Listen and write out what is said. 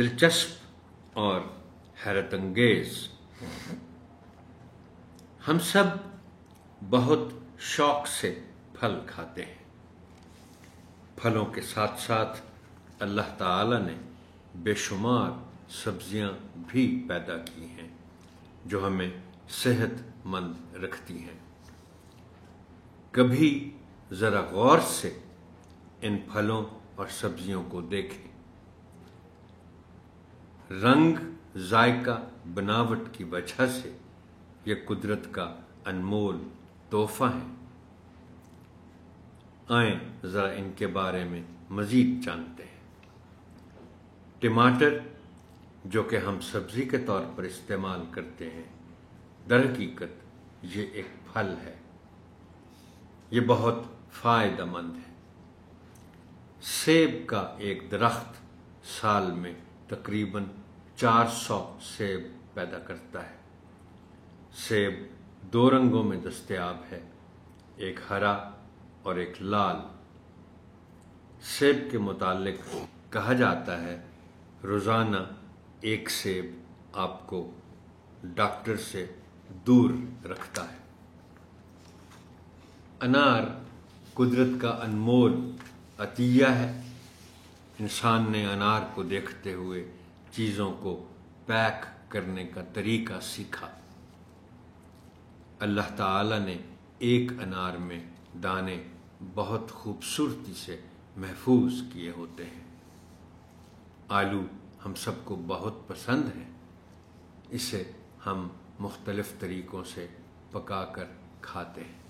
دلچسپ اور حیرت انگیز۔ ہم سب بہت شوق سے پھل کھاتے ہیں۔ پھلوں کے ساتھ ساتھ اللہ تعالی نے بے شمار سبزیاں بھی پیدا کی ہیں جو ہمیں صحت مند رکھتی ہیں۔ کبھی ذرا غور سے ان پھلوں اور سبزیوں کو دیکھیں۔ رنگ، ذائقہ، بناوٹ کی وجہ سے یہ قدرت کا انمول تحفہ ہیں۔ آئیں ذرا ان کے بارے میں مزید جانتے ہیں۔ ٹماٹر، جو کہ ہم سبزی کے طور پر استعمال کرتے ہیں، در حقیقت یہ ایک پھل ہے۔ یہ بہت فائدہ مند ہے۔ سیب کا ایک درخت سال میں تقریباً 400 سیب پیدا کرتا ہے۔ سیب 2 رنگوں میں دستیاب ہے، ایک ہرا اور ایک لال۔ سیب کے متعلق کہا جاتا ہے روزانہ 1 سیب آپ کو ڈاکٹر سے دور رکھتا ہے۔ انار قدرت کا انمول عطیہ ہے۔ انسان نے انار کو دیکھتے ہوئے چیزوں کو پیک کرنے کا طریقہ سیکھا۔ اللہ تعالی نے ایک انار میں دانے بہت خوبصورتی سے محفوظ کیے ہوتے ہیں۔ آلو ہم سب کو بہت پسند ہے۔ اسے ہم مختلف طریقوں سے پکا کر کھاتے ہیں۔